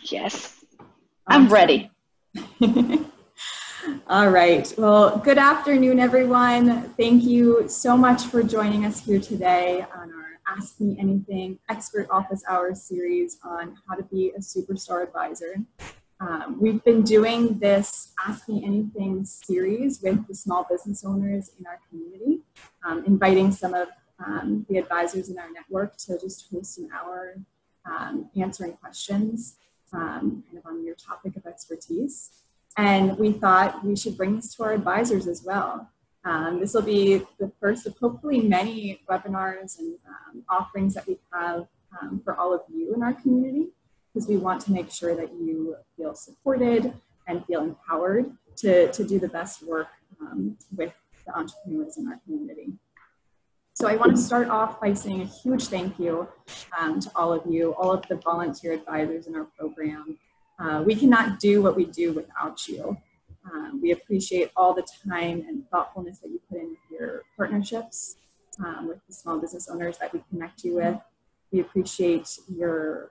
Yes, I'm Awesome. ready. All right. Well, good afternoon, everyone. Thank you so much for joining us here today on our Ask Me Anything Expert Office Hours series on how to be a superstar advisor. We've been doing this Ask Me Anything series with the small business owners in our community, inviting some of the advisors in our network to just host an hour answering questions kind of on your topic of expertise. And we thought we should bring this to our advisors as well. This will be the first of hopefully many webinars and offerings that we have for all of you in our community, because we want to make sure that you feel supported and feel empowered to do the best work with the entrepreneurs in our community. So I want to start off by saying a huge thank you to all of you, all of the volunteer advisors in our program. We cannot do what we do without you. We appreciate all the time and thoughtfulness that you put in with your partnerships with the small business owners that we connect you with. We appreciate your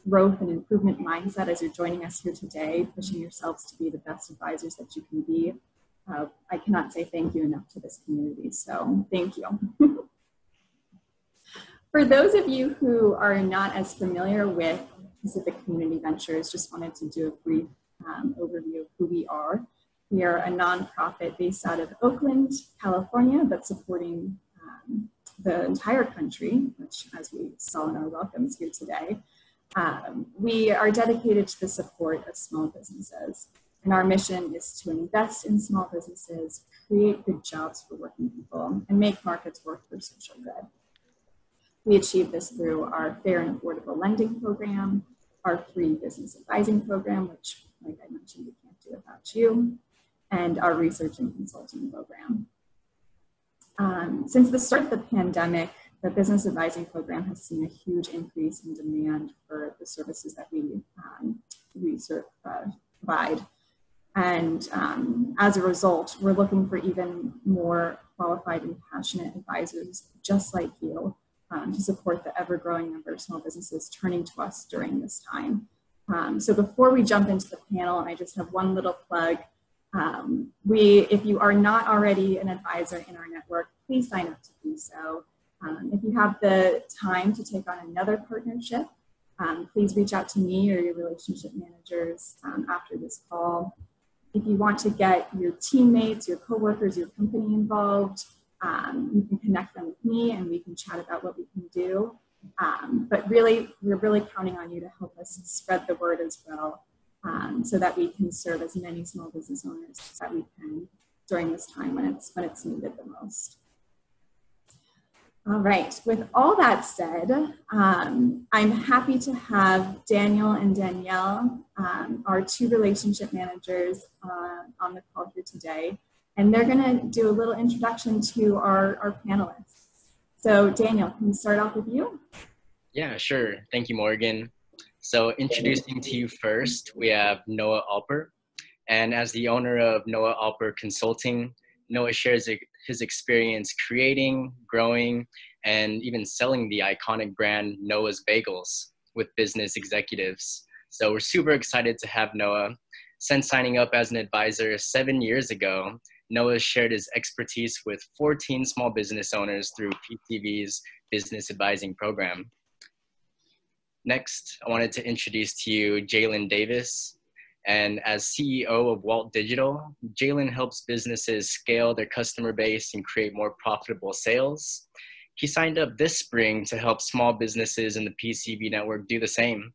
growth and improvement mindset as you're joining us here today, pushing yourselves to be the best advisors that you can be. I cannot say thank you enough to this community, so thank you. For those of you who are not as familiar with Pacific Community Ventures, just wanted to do a brief overview of who we are. We are a nonprofit based out of Oakland, California, but supporting the entire country, which, as we saw in our welcomes here today, we are dedicated to the support of small businesses. And our mission is to invest in small businesses, create good jobs for working people, and make markets work for social good. We achieve this through our fair and affordable lending program, our free business advising program, which, like I mentioned, we can't do without you, and our research and consulting program. Since the start of the pandemic, the business advising program has seen a huge increase in demand for the services that we provide. And as a result, we're looking for even more qualified and passionate advisors just like you to support the ever-growing number of small businesses turning to us during this time. So before we jump into the panel, I just have one little plug. If you are not already an advisor in our network, please sign up to do so. If you have the time to take on another partnership, please reach out to me or your relationship managers after this call. If you want to get your teammates, your coworkers, your company involved, you can connect them with me and we can chat about what we can do. But really, we're really counting on you to help us spread the word as well, so that we can serve as many small business owners that we can during this time when it's needed the most. All right, with all that said, I'm happy to have Daniel and Danielle, our two relationship managers on the call here today, and they're gonna do a little introduction to our panelists. So Daniel, can we start off with you? Yeah, sure, thank you, Morgan. So introducing to you first, we have Noah Alper, and as the owner of Noah Alper Consulting, Noah shares his experience creating, growing, and even selling the iconic brand Noah's Bagels with business executives. So we're super excited to have Noah. Since signing up as an advisor 7 years ago, Noah shared his expertise with 14 small business owners through PCV's business advising program. Next, I wanted to introduce to you Jaelon Davis. And as CEO of Walt Digital, Jaelon helps businesses scale their customer base and create more profitable sales. He signed up this spring to help small businesses in the PCV network do the same.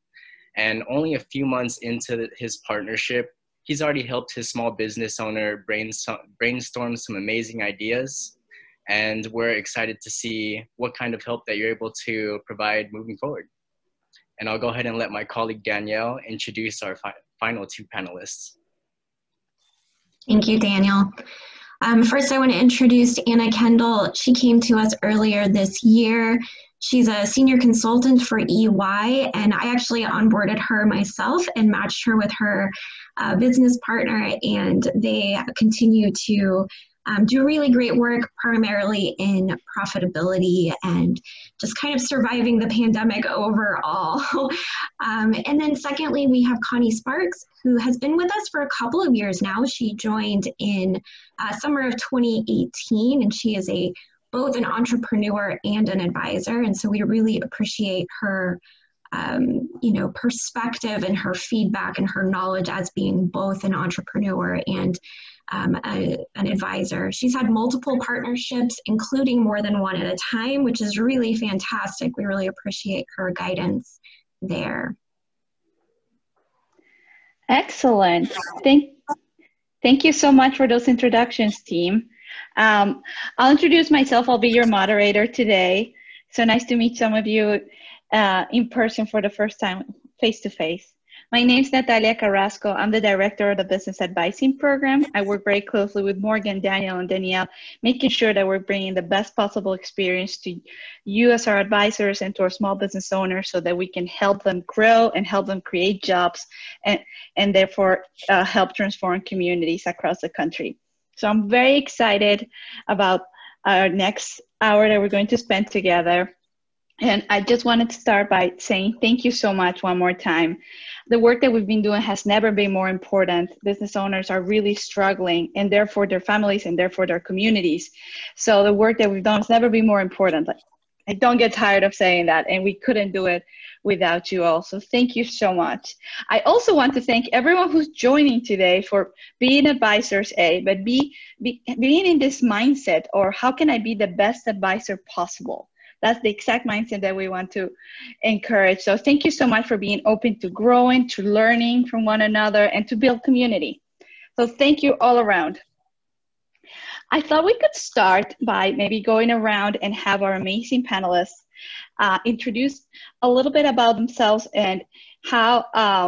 And only a few months into his partnership, he's already helped his small business owner brainstorm some amazing ideas. And we're excited to see what kind of help that you're able to provide moving forward. And I'll go ahead and let my colleague Danielle introduce our final two panelists. Thank you, Daniel. First, I want to introduce Anna Kendall. She came to us earlier this year. She's a senior consultant for EY, and I actually onboarded her myself and matched her with her business partner, and they continue to do really great work primarily in profitability and just kind of surviving the pandemic overall. And then secondly, we have Connie Sparks, who has been with us for a couple of years now. She joined in summer of 2018, and she is both an entrepreneur and an advisor. And so we really appreciate her perspective and her feedback and her knowledge as being both an entrepreneur and an advisor. She's had multiple partnerships, including more than one at a time, which is really fantastic. We really appreciate her guidance there. Excellent. Thank you so much for those introductions, team. I'll introduce myself. I'll be your moderator today. So nice to meet some of you in person for the first time, face-to-face. My name is Natalia Carrasco. I'm the director of the Business Advising Program. I work very closely with Morgan, Daniel, and Danielle, making sure that we're bringing the best possible experience to you as our advisors and to our small business owners so that we can help them grow and help them create jobs and therefore help transform communities across the country. So I'm very excited about our next hour that we're going to spend together. And I just wanted to start by saying thank you so much one more time. The work that we've been doing has never been more important. Business owners are really struggling, and therefore their families and therefore their communities. So the work that we've done has never been more important. I don't get tired of saying that, and we couldn't do it without you all. So thank you so much. I also want to thank everyone who's joining today for being advisors, but being in this mindset, or how can I be the best advisor possible? That's the exact mindset that we want to encourage. So thank you so much for being open to growing, to learning from one another, and to build community. So thank you all around. I thought we could start by maybe going around and have our amazing panelists introduce a little bit about themselves and how,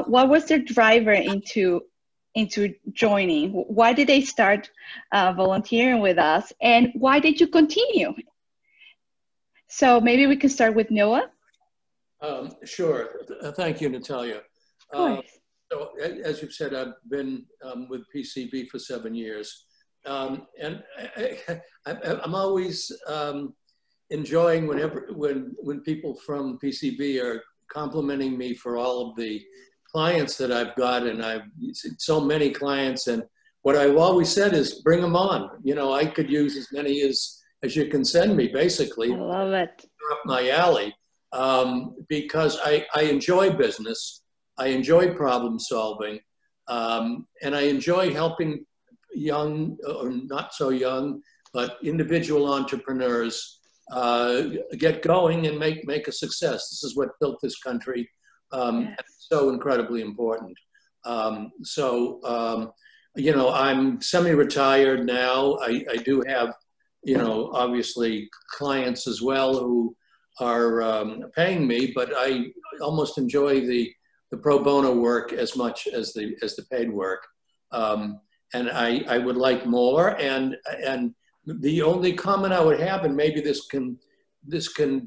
what was their driver into joining? Why did they start volunteering with us? And why did you continue? So maybe we can start with Noah. Sure. Thank you, Natalia. Of course. So as you've said, I've been with PCV for 7 years. And I'm always enjoying when people from PCV are complimenting me for all of the clients that I've got, and I've so many clients. And what I've always said is, bring them on. You know, I could use as many as you can send me, basically. I love it. They're up my alley, because I enjoy business. I enjoy problem solving, and I enjoy helping young or not so young, but individual entrepreneurs get going and make a success. This is what built this country. Yes. It's so incredibly important. You know, I'm semi-retired now. I do have, you know, obviously clients as well who are paying me, but I almost enjoy the pro bono work as much as the paid work. And I would like more. And the only comment I would have, and maybe this can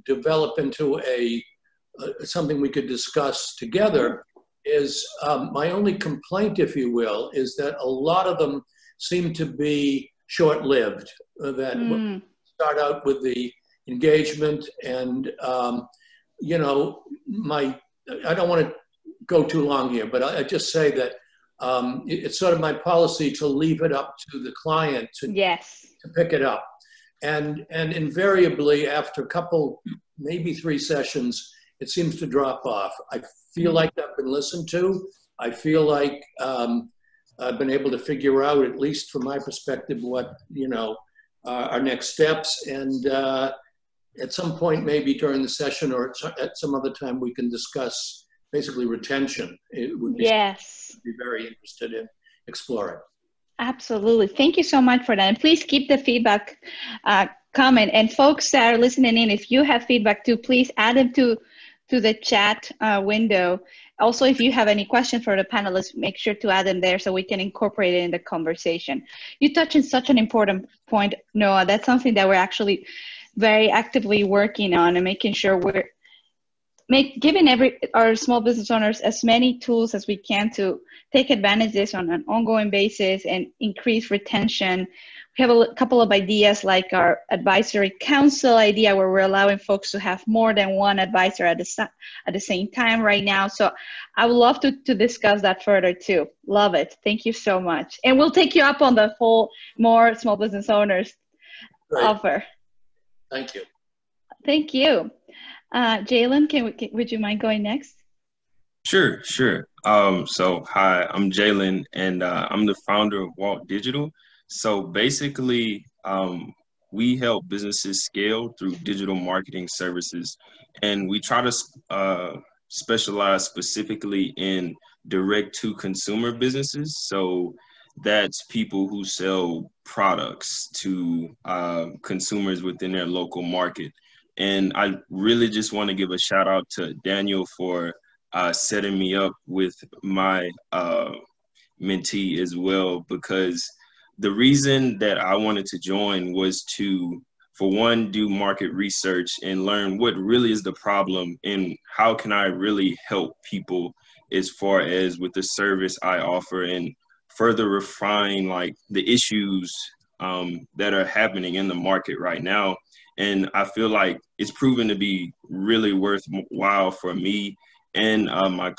develop into something we could discuss together, is my only complaint, if you will, is that a lot of them seem to be short-lived. That start out with the engagement, and you know, I don't want to go too long here, but I just say that it's sort of my policy to leave it up to the client to pick it up, and invariably after a couple, maybe 3 sessions, it seems to drop off. I feel like I've been listened to. I feel like I've been able to figure out, at least from my perspective, what, you know, our next steps. And at some point, maybe during the session or at some other time, we can discuss basically retention. It would be I'd be very interested in exploring. Absolutely. Thank you so much for that. And please keep the feedback coming. And folks that are listening in, if you have feedback too, please add them to the chat window. Also, if you have any questions for the panelists, make sure to add them there so we can incorporate it in the conversation. You touched on such an important point, Noah. That's something that we're actually very actively working on, and making sure we're giving our small business owners as many tools as we can to take advantage of this on an ongoing basis and increase retention we have a couple of ideas like our advisory council idea where we're allowing folks to have more than one advisor at the same time right now. So I would love to discuss that further too. Love it. Thank you so much. And we'll take you up on the whole more small business owners offer. Thank you. Thank you. Jaelon, would you mind going next? Sure. So hi, I'm Jaelon, and I'm the founder of Walt Digital. So basically, we help businesses scale through digital marketing services, and we try to specialize specifically in direct-to-consumer businesses. So that's people who sell products to consumers within their local market. And I really just want to give a shout out to Daniel for setting me up with my mentee as well, because the reason that I wanted to join was to, for one, do market research and learn what really is the problem and how can I really help people as far as with the service I offer, and further refine like the issues that are happening in the market right now. And I feel like it's proven to be really worthwhile for me and my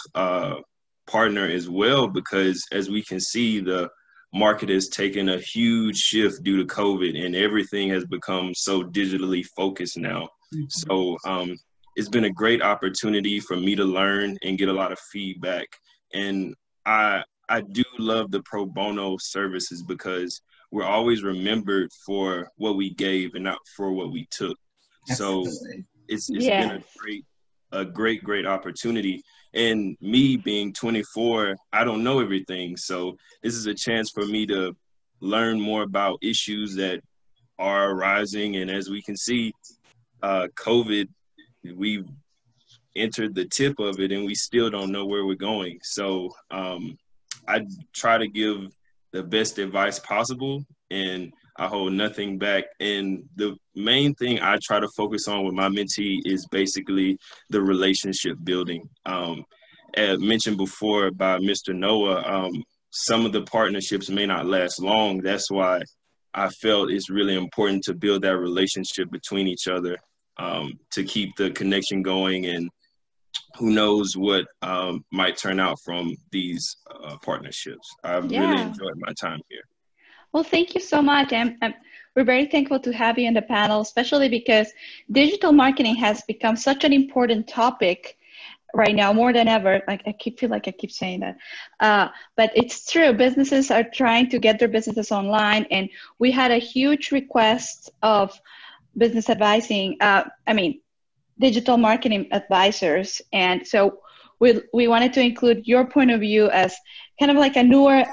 partner as well, because as we can see, the market has taken a huge shift due to COVID, and everything has become so digitally focused now. So it's been a great opportunity for me to learn and get a lot of feedback. And I do love the pro bono services because we're always remembered for what we gave and not for what we took. So it's been a great opportunity. And me being 24, I don't know everything. So this is a chance for me to learn more about issues that are arising. And as we can see, COVID, we've entered the tip of it and we still don't know where we're going. So I try to give the best advice possible, and I hold nothing back. And the main thing I try to focus on with my mentee is basically the relationship building. As mentioned before by Mr. Noah, some of the partnerships may not last long. That's why I felt it's really important to build that relationship between each other, to keep the connection going, and who knows what might turn out from these partnerships. I've really enjoyed my time here. Well, thank you so much. We're very thankful to have you on the panel, especially because digital marketing has become such an important topic right now, more than ever. Like I feel like I keep saying that, but it's true. Businesses are trying to get their businesses online, and we had a huge request of business advising. Digital marketing advisors, and so we wanted to include your point of view as kind of like a newer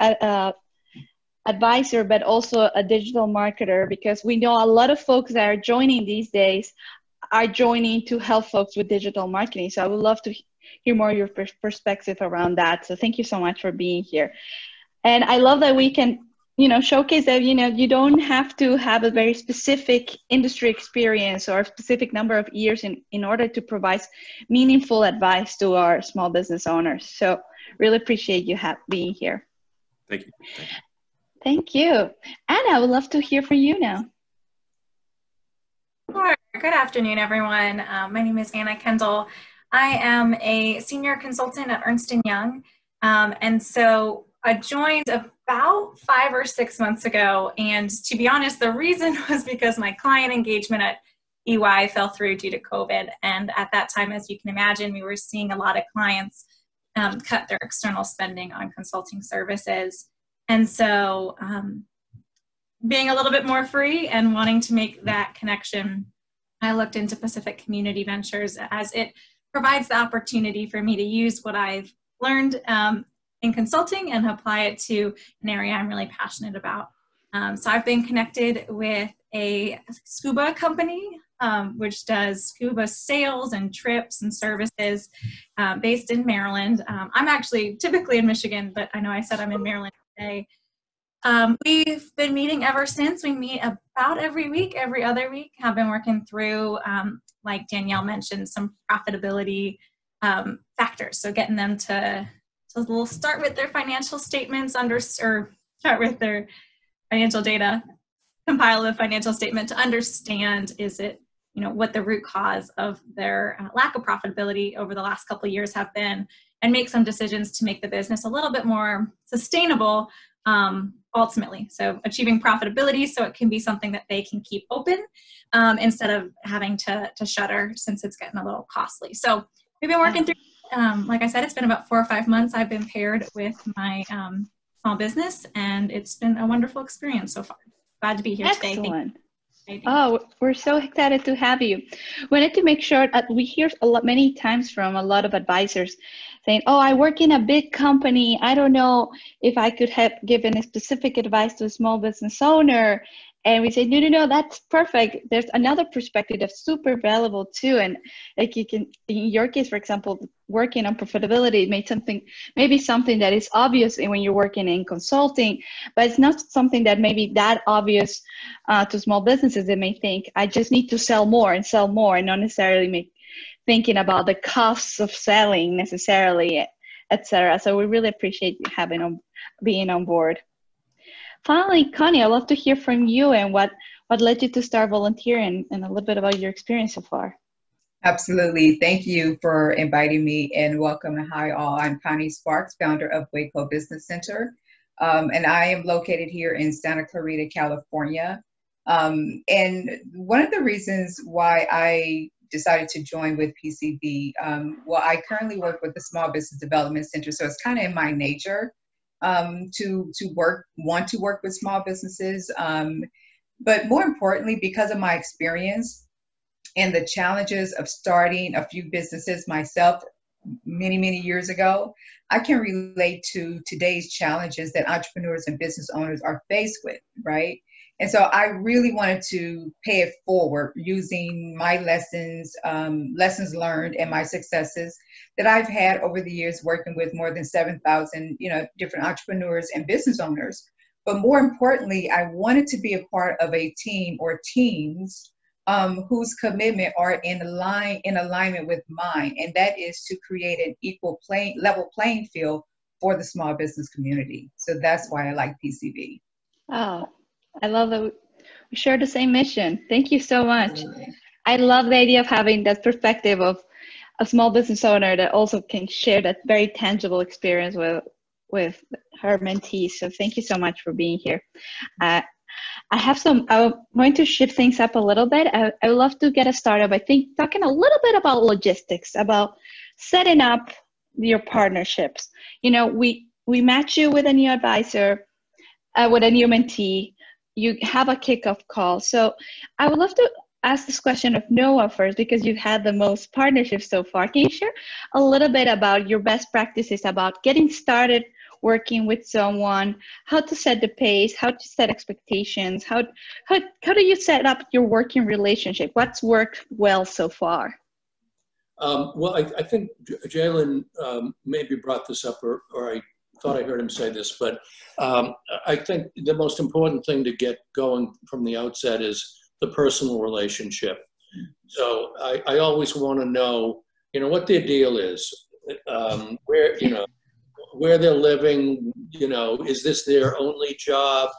advisor, but also a digital marketer, because we know a lot of folks that are joining these days are joining to help folks with digital marketing. So I would love to hear more of your perspective around that. So thank you so much for being here. And I love that we can, showcase that, you don't have to have a very specific industry experience or a specific number of years in order to provide meaningful advice to our small business owners. So really appreciate you being here. Thank you. Thank you. Anna, I would love to hear from you now. Sure. Good afternoon, everyone. My name is Anna Kendall. I am a senior consultant at Ernst & Young. And so I joined about 5 or 6 months ago. And to be honest, the reason was because my client engagement at EY fell through due to COVID. And at that time, as you can imagine, we were seeing a lot of clients cut their external spending on consulting services. And so being a little bit more free and wanting to make that connection, I looked into Pacific Community Ventures, as it provides the opportunity for me to use what I've learned in consulting and apply it to an area I'm really passionate about. So I've been connected with a scuba company, which does scuba sales and trips and services based in Maryland. I'm actually typically in Michigan, but I know I said I'm in Maryland today. We've been meeting ever since. We meet about every week, every other week. Have been working through, like Danielle mentioned, some profitability factors. So getting them to we'll start with their financial statements, or start with their financial data, compile the financial statement to understand, is it, what the root cause of their lack of profitability over the last couple of years have been, and make some decisions to make the business a little bit more sustainable ultimately. So achieving profitability so it can be something that they can keep open instead of having to shutter, since it's getting a little costly. So we've been working through, like I said, it's been about 4 or 5 months I've been paired with my small business, and it's been a wonderful experience so far. Glad to be here today. Excellent. Oh, we're so excited to have you. Wanted to make sure that we hear many times from a lot of advisors saying, oh, I work in a big company. I don't know if I could have given a specific advice to a small business owner. And we say, no, that's perfect. There's another perspective that's super valuable too. And like you can, in your case, for example, working on profitability maybe something that is obvious when you're working in consulting, but it's not something that may be that obvious to small businesses. They may think, I just need to sell more, and not necessarily thinking about the costs of selling necessarily, etc. So we really appreciate you being on board. Finally, Connie, I'd love to hear from you and what led you to start volunteering, and a little bit about your experience so far. Absolutely. Thank you for inviting me, and welcome and hi all. I'm Connie Sparks, founder of Waco Business Center, and I am located here in Santa Clarita, California. And one of the reasons why I decided to join with PCV, well, I currently work with the Small Business Development Center, so it's kind of in my nature to want to work with small businesses. But more importantly, because of my experience and the challenges of starting a few businesses myself many, many years ago, I can relate to today's challenges that entrepreneurs and business owners are faced with, right? And so I really wanted to pay it forward using my lessons learned and my successes that I've had over the years working with more than 7,000, different entrepreneurs and business owners. But more importantly, I wanted to be a part of a team or teams whose commitment are in alignment with mine, and that is to create an level playing field for the small business community. So that's why I like PCV. Oh, I love that we share the same mission. Thank you so much. I love the idea of having that perspective of a small business owner that also can share that very tangible experience with her mentees. So thank you so much for being here. I'm going to shift things up a little bit. I would love to get us started by talking a little bit about logistics, about setting up your partnerships. We match you with a new advisor, with a new mentee. You have a kickoff call. So I would love to ask this question of Noah first, because you've had the most partnerships so far. Can you share a little bit about your best practices about getting started working with someone, how to set the pace, how to set expectations, how do you set up your working relationship? What's worked well so far? Well, I think Jaelon maybe brought this up, or I thought I heard him say this, but I think the most important thing to get going from the outset is the personal relationship. So I always want to know, what their deal is, where they're living, is this their only job?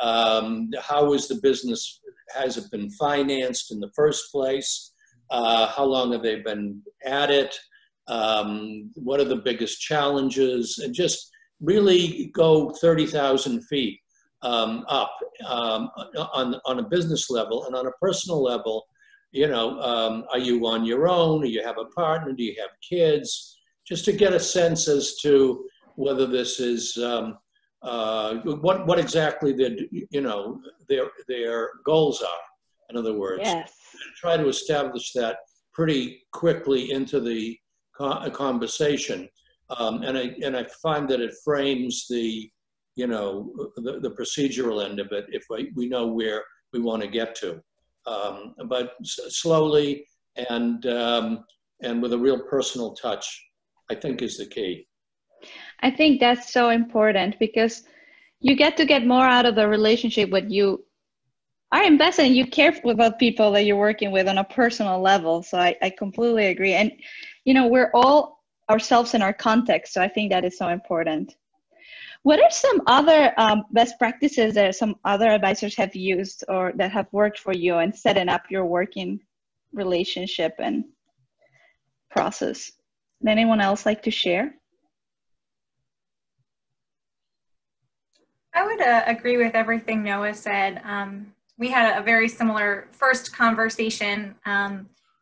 How is the business, has it been financed in the first place? How long have they been at it? What are the biggest challenges? And just really go 30,000 feet up on a business level, and on a personal level. Are you on your own? Do you have a partner? Do you have kids? Just to get a sense as to whether this is what exactly their goals are. In other words, yes. Try to establish that pretty quickly into the conversation. And I find that it frames the procedural end of it if we know where we want to get to. But slowly and with a real personal touch, I think is the key. I think that's so important, because you get to get more out of the relationship when you are invested and you care about people that you're working with on a personal level. So I completely agree. And, we're all ourselves in our context. So I think that is so important. What are some other best practices that some other advisors have used or that have worked for you in setting up your working relationship and process? Would anyone else like to share? I would agree with everything Noah said. We had a very similar first conversation,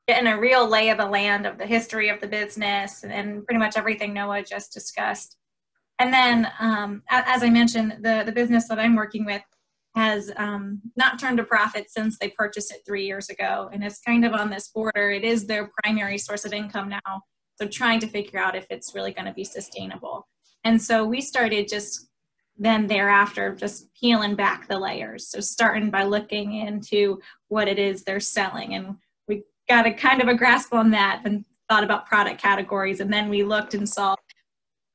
getting a real lay of the land of the history of the business and pretty much everything Noah just discussed. And then, as I mentioned, the business that I'm working with has not turned a profit since they purchased it 3 years ago. And it's kind of on this border. It is their primary source of income now. So trying to figure out if it's really going to be sustainable. And so we started just then thereafter just peeling back the layers. So starting by looking into what it is they're selling. And we got a kind of a grasp on that and thought about product categories. And then we looked and saw,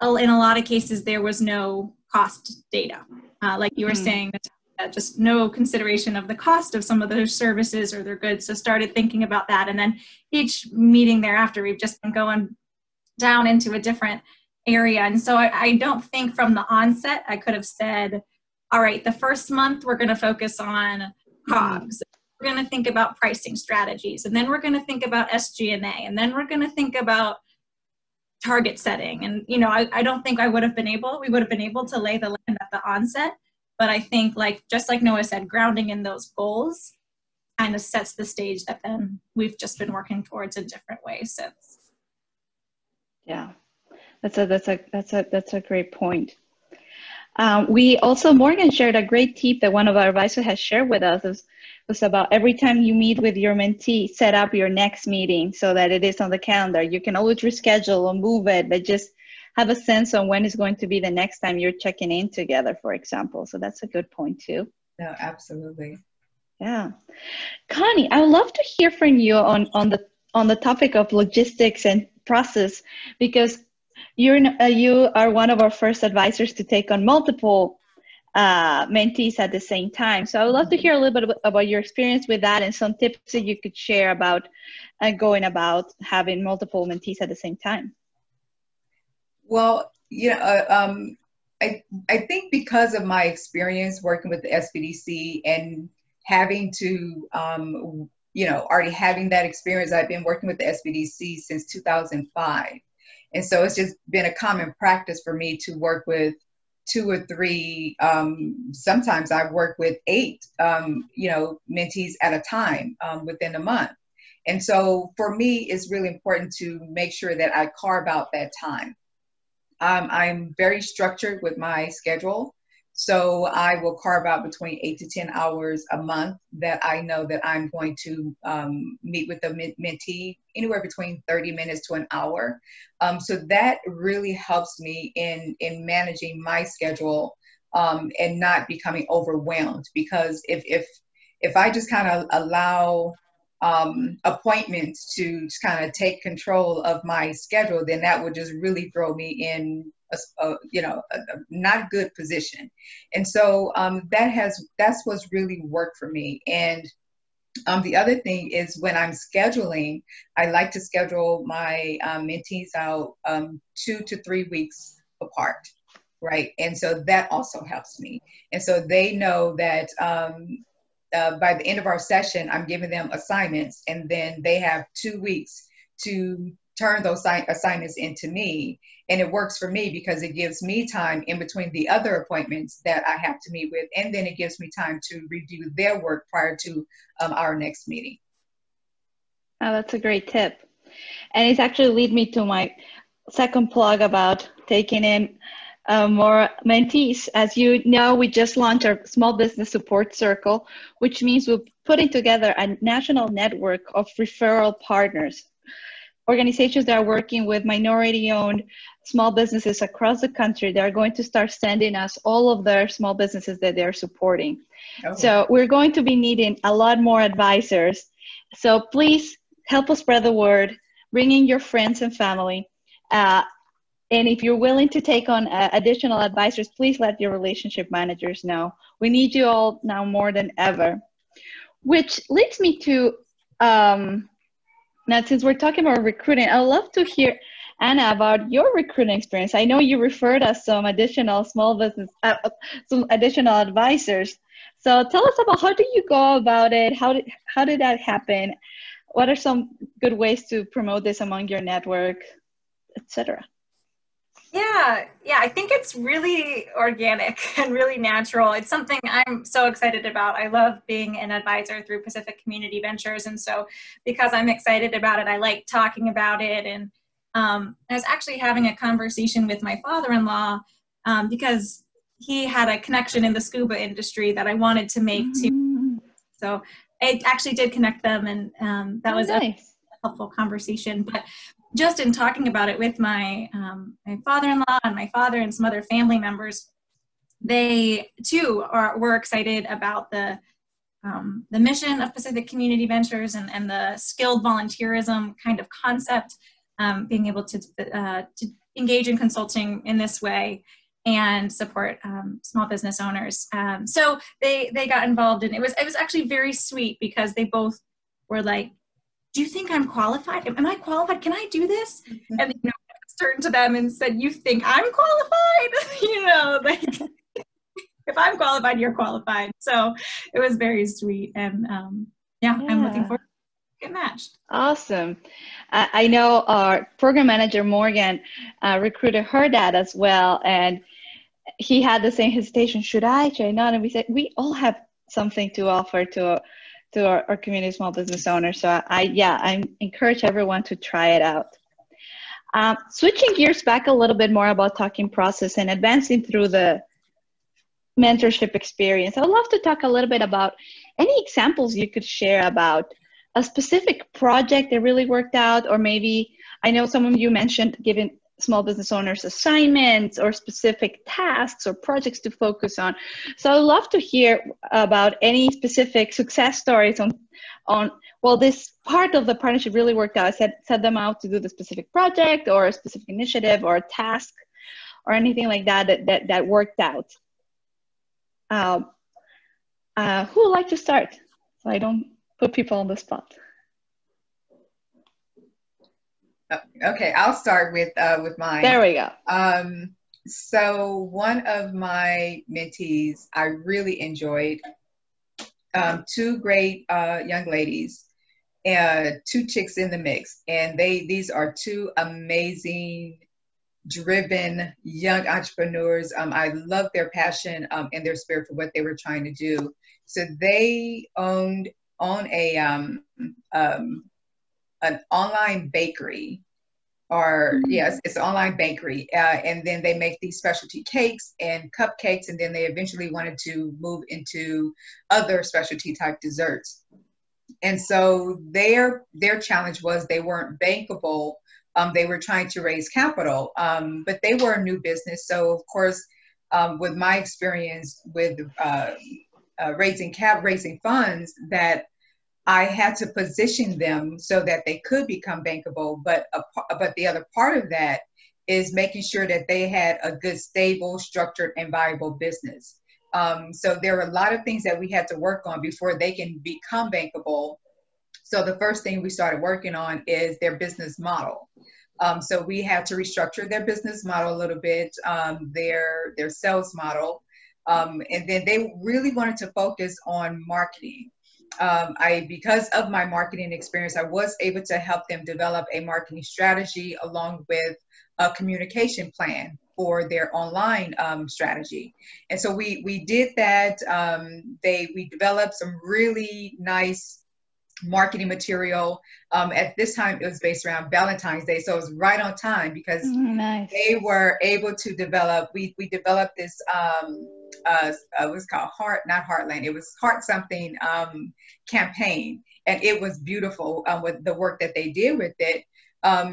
in a lot of cases, there was no cost data. Like you were saying, just no consideration of the cost of some of those services or their goods. So started thinking about that. And then each meeting thereafter, we've just been going down into a different area. And so I don't think from the onset, I could have said, all right, the first month, we're going to focus on COGS. We're going to think about pricing strategies. And then we're going to think about SG&A. And then we're going to think about target setting. And, you know, I don't think we would have been able to lay the land at the onset. But I think just like Noah said, grounding in those goals kind of sets the stage that then we've just been working towards in different ways since. Yeah. That's a great point. We also, Morgan shared a great tip that one of our advisors has shared with us was about every time you meet with your mentee, set up your next meeting so that it is on the calendar. You can always reschedule or move it, but just have a sense on when is going to be the next time you're checking in together, for example. So that's a good point too. No, absolutely. Yeah. Connie, I would love to hear from you on the topic of logistics and process, because you are one of our first advisors to take on multiple mentees at the same time. So I would love to hear a little bit about your experience with that and some tips that you could share about going about having multiple mentees at the same time. Well, I think because of my experience working with the SBDC and having to, already having that experience, I've been working with the SBDC since 2005. And so it's just been a common practice for me to work with 2 or 3, sometimes I've worked with 8, mentees at a time within a month. And so for me, it's really important to make sure that I carve out that time. I'm very structured with my schedule. So I will carve out between 8 to 10 hours a month that I know that I'm going to meet with the mentee, anywhere between 30 minutes to an hour. So that really helps me in managing my schedule and not becoming overwhelmed. Because if I just kind of allow appointments to just kind of take control of my schedule, then that would just really throw me in a not good position. And so that's what's really worked for me. And the other thing is when I'm scheduling, I like to schedule my mentees out 2 to 3 weeks apart, right? And so that also helps me. And so they know that by the end of our session, I'm giving them assignments, and then they have 2 weeks to turn those assignments into me. And it works for me because it gives me time in between the other appointments that I have to meet with, and then it gives me time to review their work prior to our next meeting. Oh, that's a great tip. And it's actually lead me to my second plug about taking in more mentees. As you know, we just launched our Small Business Support Circle, which means we're putting together a national network of referral partners, organizations that are working with minority-owned small businesses across the country. They're going to start sending us all of their small businesses that they're supporting. Oh. So we're going to be needing a lot more advisors. So please help us spread the word, bring in your friends and family. And if you're willing to take on additional advisors, please let your relationship managers know. We need you all now more than ever. Which leads me to, now since we're talking about recruiting, I'd love to hear Anna about your recruiting experience. I know you referred us some additional small business, some additional advisors. So tell us about how do you go about it? How did that happen? What are some good ways to promote this among your network, etc.? Yeah, I think it's really organic and really natural. It's something I'm so excited about. I love being an advisor through Pacific Community Ventures. And so because I'm excited about it, I like talking about it. And I was actually having a conversation with my father-in-law because he had a connection in the scuba industry that I wanted to make too. So I actually did connect them, and that was nice. A helpful conversation. But just in talking about it with my my father-in-law and my father and some other family members, they too were excited about the mission of Pacific Community Ventures and the skilled volunteerism kind of concept, being able to engage in consulting in this way and support small business owners. So they got involved, and it was actually very sweet because they both were like, do you think I'm qualified? Am I qualified? Can I do this? Mm-hmm. And I turned to them and said, you think I'm qualified? Like if I'm qualified, you're qualified. So it was very sweet. And yeah, I'm looking forward to get matched. Awesome. I know our program manager, Morgan, recruited her dad as well. And he had the same hesitation. Should I not? And we said, we all have something to offer to our community small business owners. So I encourage everyone to try it out. Switching gears back a little bit more about talking process and advancing through the mentorship experience, I would love to talk a little bit about any examples you could share about a specific project that really worked out, or maybe I know some of you mentioned giving small business owners assignments or specific tasks or projects to focus on. So I'd love to hear about any specific success stories on well, this part of the partnership really worked out. I set them out to do the specific project or a specific initiative or a task or anything like that worked out. Who would like to start so I don't put people on the spot? Okay, I'll start with mine. There we go. So one of my mentees, I really enjoyed. Two great young ladies, two chicks in the mix, and these are two amazing, driven young entrepreneurs. I love their passion and their spirit for what they were trying to do. So they own an online bakery, or yes, it's an online bakery, and then they make these specialty cakes and cupcakes, and then they eventually wanted to move into other specialty type desserts. And so their challenge was they weren't bankable. They were trying to raise capital, but they were a new business. So of course, with my experience with raising funds, that I had to position them so that they could become bankable. But the other part of that is making sure that they had a good, stable, structured, and viable business. So there are a lot of things that we had to work on before they can become bankable. So the first thing we started working on is their business model. So we had to restructure their business model a little bit, their sales model. And then they really wanted to focus on marketing. Because of my marketing experience, I was able to help them develop a marketing strategy along with a communication plan for their online strategy. And so we did that. We developed some really nice marketing material. At this time, it was based around Valentine's Day. So it was right on time because they were able to develop, we developed this, it was called Heartland. It was Heart Something campaign. And it was beautiful with the work that they did with it.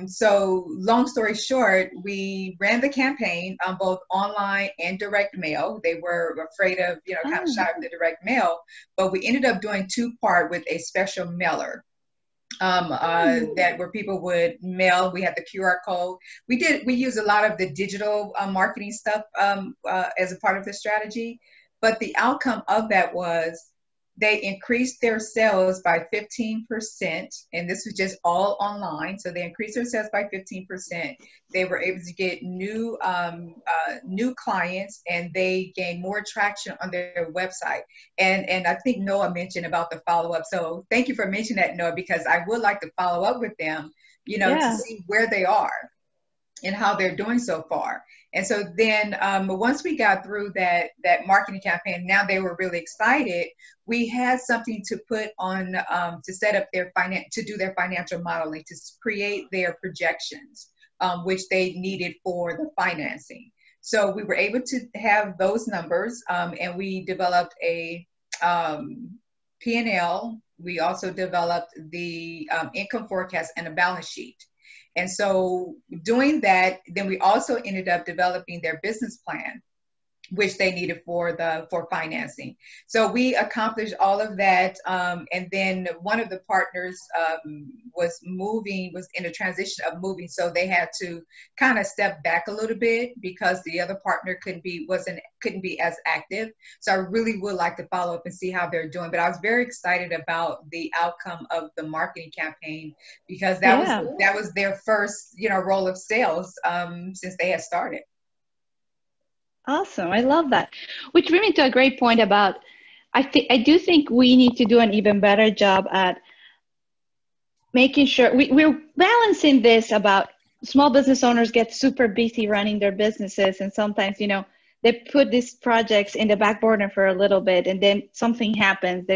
So long story short, we ran the campaign on both online and direct mail. They were afraid of, kind of shy of the direct mail, but we ended up doing two-part with a special mailer that where people would mail. We had the QR code. We used a lot of the digital marketing stuff as a part of the strategy, but the outcome of that was they increased their sales by 15%, and this was just all online. So they increased their sales by 15%. They were able to get new clients, and they gained more traction on their website. And I think Noah mentioned about the follow-up. So thank you for mentioning that, Noah, because I would like to follow up with them, to see where they are and how they're doing so far. And so then once we got through that marketing campaign, now they were really excited. We had something to put on to set up to do their financial modeling, to create their projections, which they needed for the financing. So we were able to have those numbers, and we developed a P&L. We also developed the income forecast and a balance sheet. And so doing that, then we also ended up developing their business plan, which they needed for financing. So we accomplished all of that. And then one of the partners was in a transition of moving. So they had to kind of step back a little bit because the other partner couldn't be as active. So I really would like to follow up and see how they're doing. But I was very excited about the outcome of the marketing campaign, because that was their first, role of sales since they had started. Awesome. I love that. Which brings me to a great point about, I do think we need to do an even better job at making sure we're balancing this about small business owners get super busy running their businesses. And sometimes, they put these projects in the back burner for a little bit, and then something happens.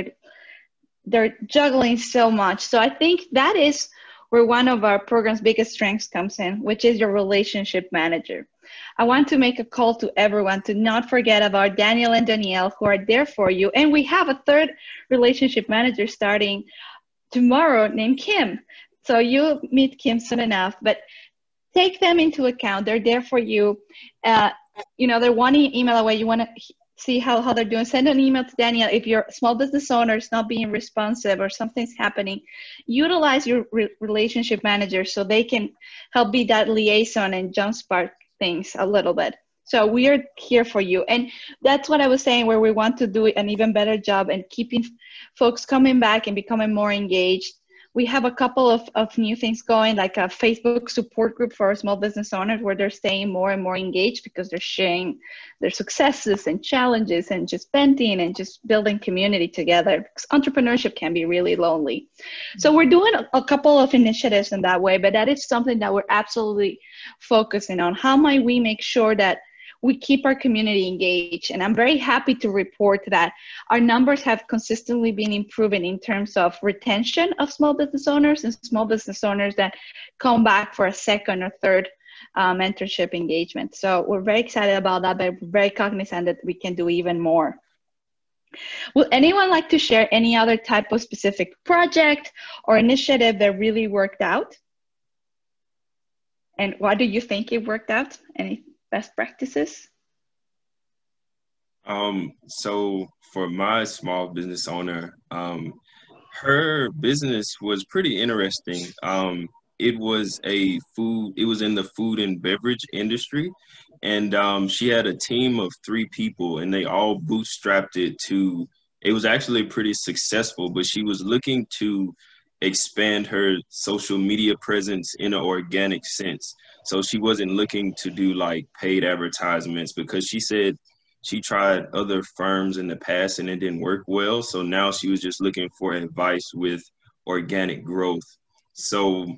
They're juggling so much. So I think that is where one of our program's biggest strengths comes in, which is your relationship manager. I want to make a call to everyone to not forget about Daniel and Danielle, who are there for you. And we have a third relationship manager starting tomorrow named Kim. So you'll meet Kim soon enough, but take them into account. They're there for you. They're one email away. You want to see how they're doing. Send an email to Danielle. If your small business owner is not being responsive or something's happening, utilize your relationship manager so they can help be that liaison and jumpstart things a little bit. So we are here for you. And that's what I was saying, where we want to do an even better job and keeping folks coming back and becoming more engaged. We have a couple of new things going, like a Facebook support group for small business owners, where they're staying more and more engaged because they're sharing their successes and challenges and just venting and just building community together, because entrepreneurship can be really lonely. So we're doing a couple of initiatives in that way, but that is something that we're absolutely focusing on. How might we make sure that we keep our community engaged? And I'm very happy to report that our numbers have consistently been improving in terms of retention of small business owners and small business owners that come back for a second or third mentorship engagement. So we're very excited about that, but we're very cognizant that we can do even more. Would anyone like to share any other type of specific project or initiative that really worked out? And why do you think it worked out? Any best practices? So for my small business owner, her business was pretty interesting. It was in the food and beverage industry, and she had a team of 3 people, and they all bootstrapped it it was actually pretty successful, but she was looking to expand her social media presence in an organic sense. So she wasn't looking to do like paid advertisements, because she said she tried other firms in the past and it didn't work well. So now she was just looking for advice with organic growth. So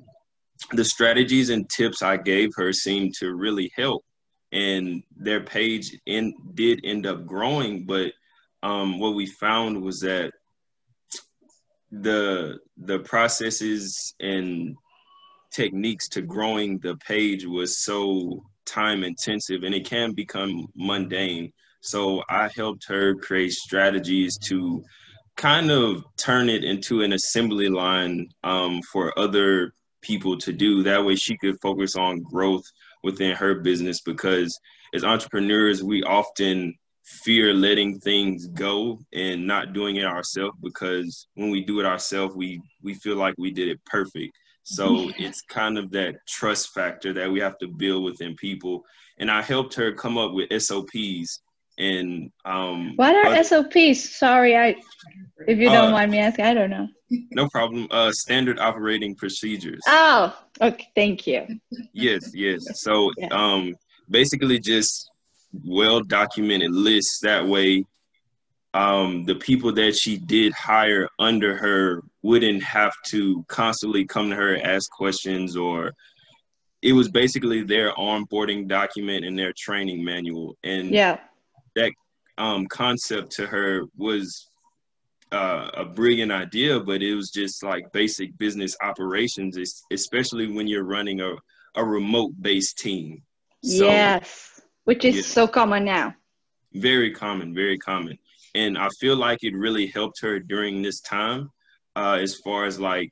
the strategies and tips I gave her seemed to really help, and their page did end up growing. But what we found was that the processes and techniques to growing the page was so time intensive, and it can become mundane. So I helped her create strategies to kind of turn it into an assembly line for other people to do. That way she could focus on growth within her business, because as entrepreneurs, we often fear letting things go and not doing it ourselves, because when we do it ourselves, we feel like we did it perfect. So it's kind of that trust factor that we have to build within people. And I helped her come up with SOPs and what are SOPs? Sorry, if you don't mind me asking, I don't know. No problem. Standard operating procedures. Oh, okay. Thank you. Yes. So basically just well-documented lists. That way, the people that she did hire under her wouldn't have to constantly come to her, ask questions, or it was basically their onboarding document and their training manual. And that concept to her was a brilliant idea, but it was just like basic business operations, especially when you're running a remote-based team. So, yes, which is so common now. Very common, very common. And I feel like it really helped her during this time, as far as like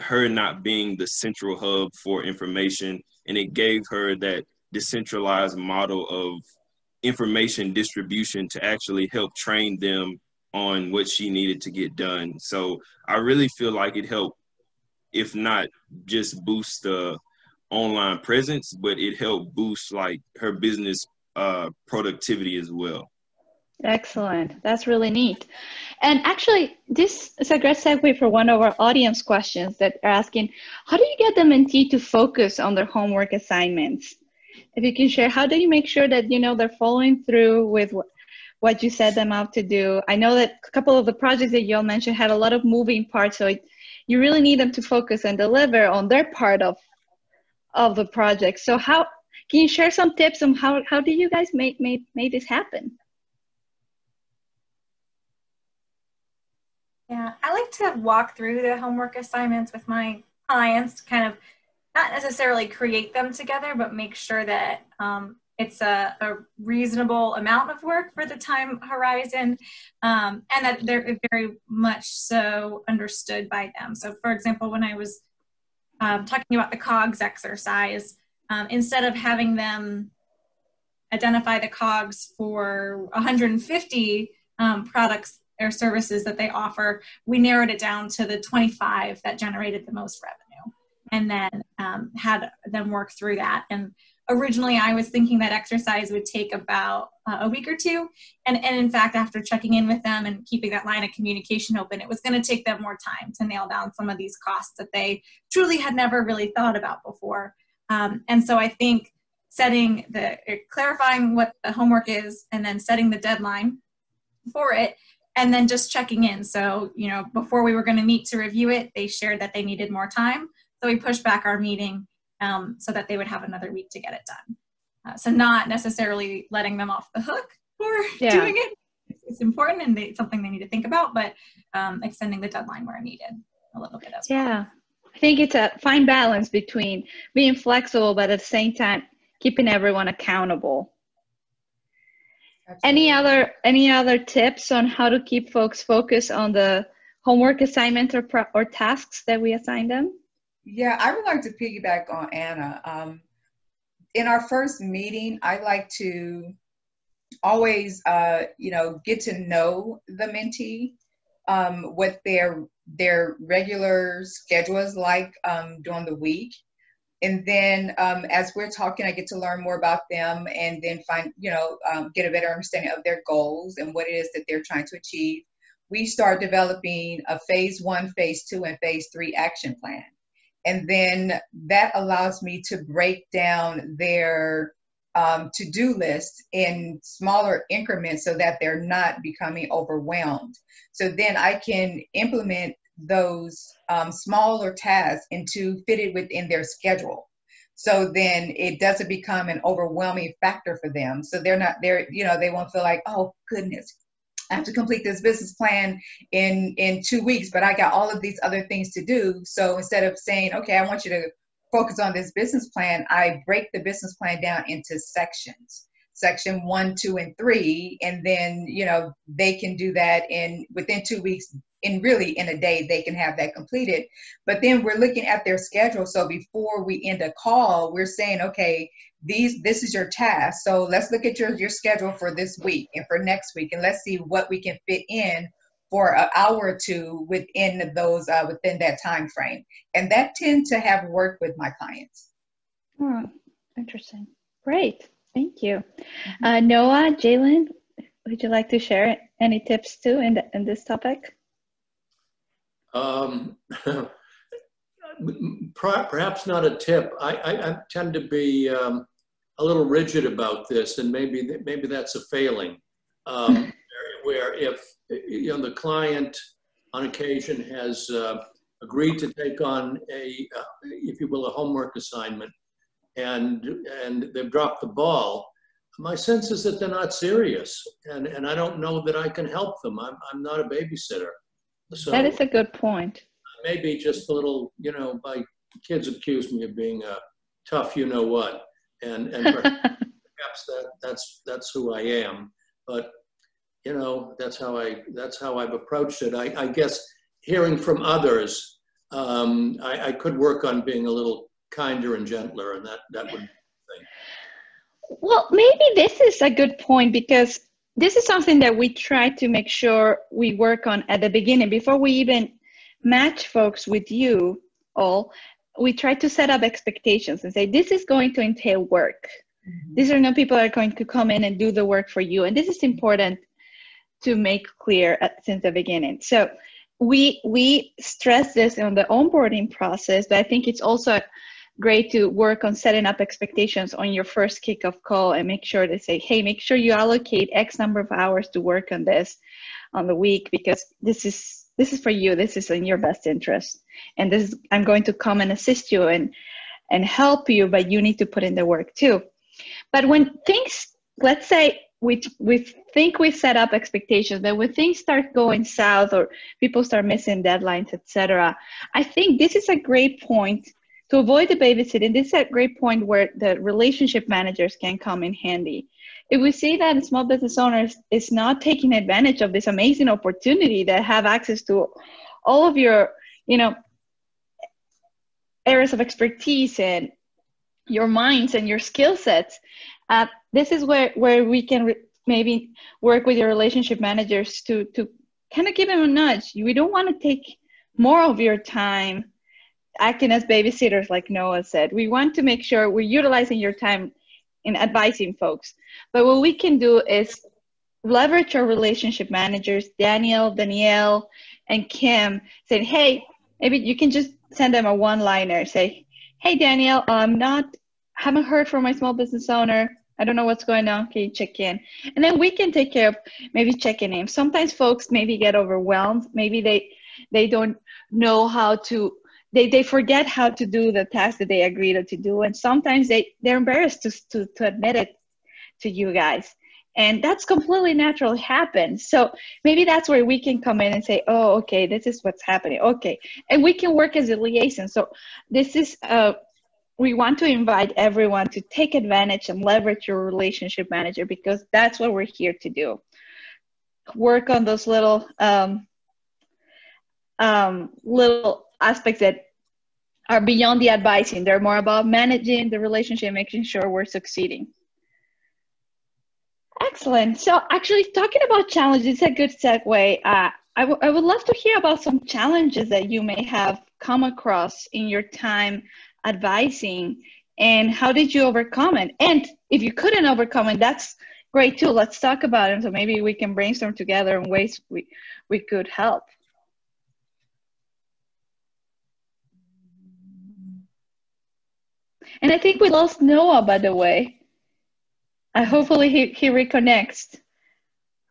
her not being the central hub for information, and it gave her that decentralized model of information distribution to actually help train them on what she needed to get done. So I really feel like it helped, if not just boost the online presence, but it helped boost like her business productivity as well. Excellent. That's really neat. And actually, this is a great segue for one of our audience questions that are asking, how do you get the mentee to focus on their homework assignments? If you can share, how do you make sure that, they're following through with what you set them out to do? I know that a couple of the projects that you all mentioned had a lot of moving parts, so you really need them to focus and deliver on their part of the project. So how can you share some tips on how do you guys make this happen? Yeah, I like to walk through the homework assignments with my clients, kind of not necessarily create them together, but make sure that it's a reasonable amount of work for the time horizon, and that they're very much so understood by them. So for example, when I was talking about the COGS exercise, instead of having them identify the COGS for 150 products or services that they offer, we narrowed it down to the 25 that generated the most revenue, and then had them work through that. And originally I was thinking that exercise would take about a week or two. And in fact, after checking in with them and keeping that line of communication open, it was going to take them more time to nail down some of these costs that they truly had never really thought about before. And so I think clarifying what the homework is, and then setting the deadline for it, and then just checking in. So, before we were going to meet to review it, they shared that they needed more time. So we pushed back our meeting so that they would have another week to get it done. So not necessarily letting them off the hook for doing it. It's important, and it's something they need to think about, but extending the deadline where needed a little bit as well. Yeah, I think it's a fine balance between being flexible, but at the same time, keeping everyone accountable. Absolutely. Any other tips on how to keep folks focused on the homework assignments or tasks that we assign them? Yeah, I would like to piggyback on Anna. In our first meeting, I like to always, get to know the mentee, what their regular schedule is like during the week. And then as we're talking, I get to learn more about them, and then get a better understanding of their goals and what it is that they're trying to achieve. We start developing a phase 1, phase 2, and phase 3 action plan. And then that allows me to break down their to-do list in smaller increments so that they're not becoming overwhelmed. So then I can implement those smaller tasks fitted within their schedule. So then it doesn't become an overwhelming factor for them. So they won't feel like, oh goodness, I have to complete this business plan in 2 weeks, but I got all of these other things to do. So instead of saying, okay, I want you to focus on this business plan, I break the business plan down into sections. Section 1, 2, and 3, and then they can do that within 2 weeks. In a day, they can have that completed. But then we're looking at their schedule. So before we end a call, we're saying, okay, this is your task. So let's look at your schedule for this week and for next week, and let's see what we can fit in for an hour or two within that time frame. And that tends to have worked with my clients. Oh, interesting. Great. Thank you. Noah, Jaelon, would you like to share any tips too in this topic? Perhaps not a tip. I tend to be a little rigid about this, and maybe that's a failing. Where if the client on occasion has agreed to take on if you will, a homework assignment, and they've dropped the ball, my sense is that they're not serious, and I don't know that I can help them. I'm not a babysitter. So that is a good point. Maybe just a little, my kids accuse me of being a tough, what, and perhaps that's who I am. But that's how I've approached it. I guess hearing from others, I could work on being a little kinder and gentler, and that would be the thing. Well, maybe this is a good point, because this is something that we try to make sure we work on at the beginning before we even match folks with you all. We try to set up expectations and say, this is going to entail work. Mm-hmm. These are not people that are going to come in and do the work for you. And this is important to make clear since the beginning. So we stress this on the onboarding process, but I think it's also great to work on setting up expectations on your first kickoff call and make sure to say, hey, make sure you allocate X number of hours to work on this on the week, because this is for you. This is in your best interest. And I'm going to come and assist you and help you, but you need to put in the work too. But when things, let's say we think we set up expectations, but when things start going south or people start missing deadlines, etc., I think this is a great point to avoid the babysitting. This is a great point where the relationship managers can come in handy. If we see that small business owners is not taking advantage of this amazing opportunity that have access to all of your, areas of expertise and your minds and your skill sets, this is where we can maybe work with your relationship managers to kind of give them a nudge. We don't want to take more of your time acting as babysitters, like Noah said. We want to make sure we're utilizing your time in advising folks. But what we can do is leverage our relationship managers, Danielle, and Kim, saying, hey, maybe you can just send them a one-liner. Say, hey, Danielle, haven't heard from my small business owner. I don't know what's going on. Can you check in? And then we can take care of maybe checking in. Sometimes folks maybe get overwhelmed. Maybe they don't know how to, they forget how to do the task that they agreed to do. And sometimes they're embarrassed to admit it to you guys. And that's completely natural, it happens. So maybe that's where we can come in and say, oh, okay, this is what's happening. Okay. And we can work as a liaison. So this is, we want to invite everyone to take advantage and leverage your relationship manager, because that's what we're here to do. Work on those little aspects that are beyond the advising. They're more about managing the relationship, making sure we're succeeding. Excellent. So actually talking about challenges is a good segue. I would love to hear about some challenges that you may have come across in your time advising, and how did you overcome it? And if you couldn't overcome it, that's great too. Let's talk about it. So maybe we can brainstorm together in ways we could help. And I think we lost Noah, by the way. Hopefully he reconnects.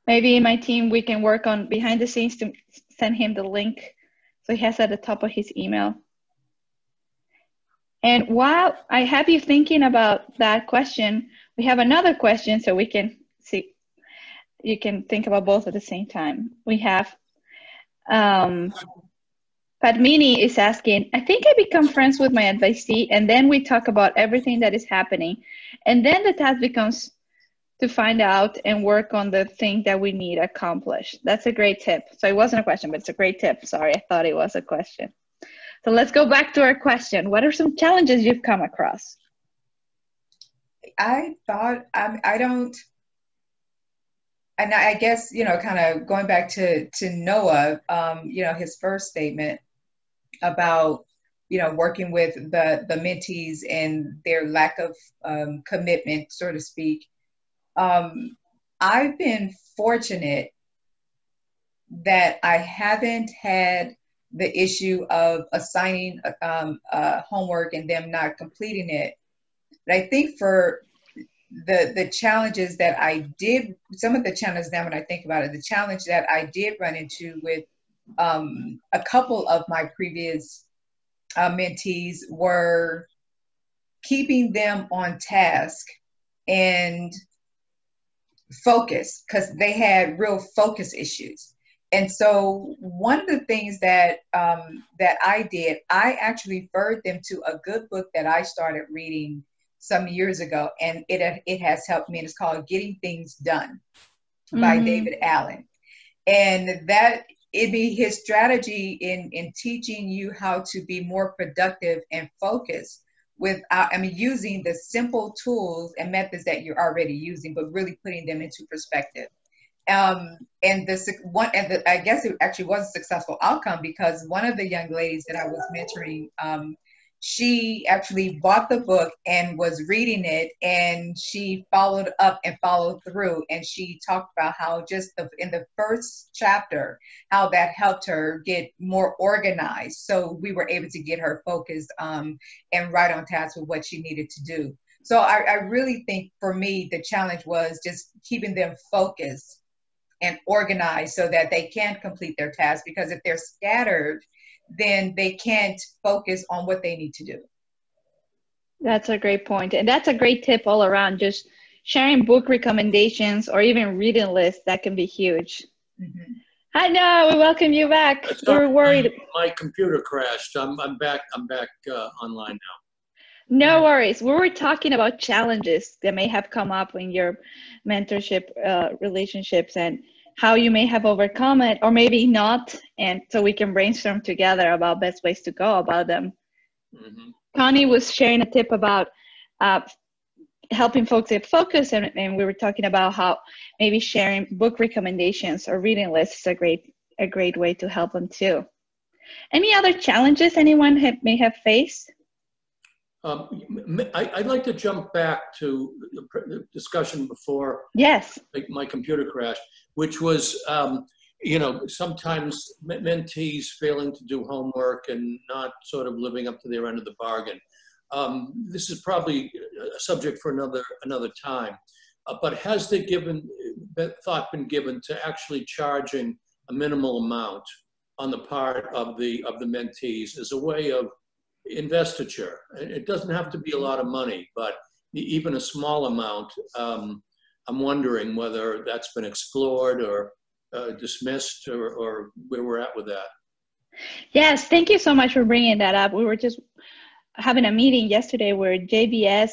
Maybe in my team we can work on behind the scenes to send him the link so he has at the top of his email. And while I have you thinking about that question, we have another question so we can see. You can think about both at the same time. We have Padmini is asking, I think I become friends with my advisee and then we talk about everything that is happening. And then the task becomes to find out and work on the thing that we need accomplished. That's a great tip. So it wasn't a question, but it's a great tip. Sorry, I thought it was a question. So let's go back to our question. What are some challenges you've come across? I thought, I don't, and I guess, kind of going back to Noah, his first statement about working with the mentees and their lack of commitment, so to speak. I've been fortunate that I haven't had the issue of assigning homework and them not completing it. But I think for the challenges that I did, some of the challenges now when I think about it, the challenge that I did run into with a couple of my previous mentees were keeping them on task and focus, because they had real focus issues. And so one of the things that I did, I actually referred them to a good book that I started reading some years ago, and it has helped me. And it's called Getting Things Done by David Allen. And that it'd be his strategy in teaching you how to be more productive and focused without, using the simple tools and methods that you're already using, but really putting them into perspective. I guess it actually was a successful outcome, because one of the young ladies that I was mentoring, she actually bought the book and was reading it, and she followed up and followed through. And she talked about how just in the first chapter, how that helped her get more organized. So we were able to get her focused and right on task with what she needed to do. So I really think for me, the challenge was just keeping them focused and organized so that they can complete their tasks, because if they're scattered, then they can't focus on what they need to do. That's a great point. And that's a great tip all around, just sharing book recommendations or even reading lists. That can be huge. Mm-hmm. Hi, Noah, we welcome you back. We're worried. My computer crashed. I'm back online now. No worries. We were talking about challenges that may have come up in your mentorship relationships and how you may have overcome it or maybe not. And so we can brainstorm together about best ways to go about them. Mm-hmm. Connie was sharing a tip about helping folks get focused, and we were talking about how maybe sharing book recommendations or reading lists is a great way to help them too. Any other challenges anyone may have faced? I'd like to jump back to the discussion before. Yes. My computer crashed, which was, sometimes mentees failing to do homework and not sort of living up to their end of the bargain. This is probably a subject for another time, but has thought been given to actually charging a minimal amount on the part of the mentees as a way of investiture? It doesn't have to be a lot of money, but even a small amount. I'm wondering whether that's been explored or dismissed or where we're at with that. Yes, thank you so much for bringing that up. We were just having a meeting yesterday where JBS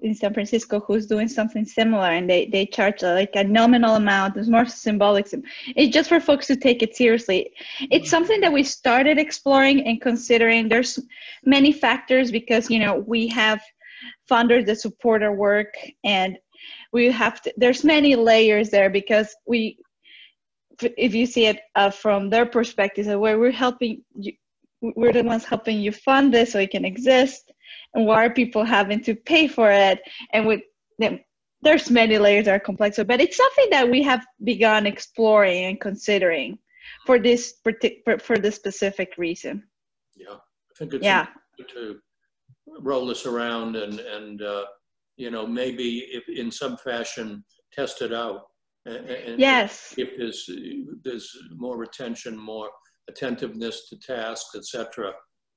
in San Francisco, who's doing something similar, and they charge like a nominal amount. It's more symbolic. It's just for folks to take it seriously. It's something that we started exploring and considering. There's many factors because, we have funders that support our work, and there's many layers there because if you see it from their perspective, where we're helping you, we're the ones helping you fund this so it can exist, and why are people having to pay for it? And there's many layers that are complex, but it's something that we have begun exploring and considering for this specific reason. Yeah, I think it's good to roll this around and maybe if in some fashion test it out. And yes. If there's more retention, more attentiveness to tasks, etc.,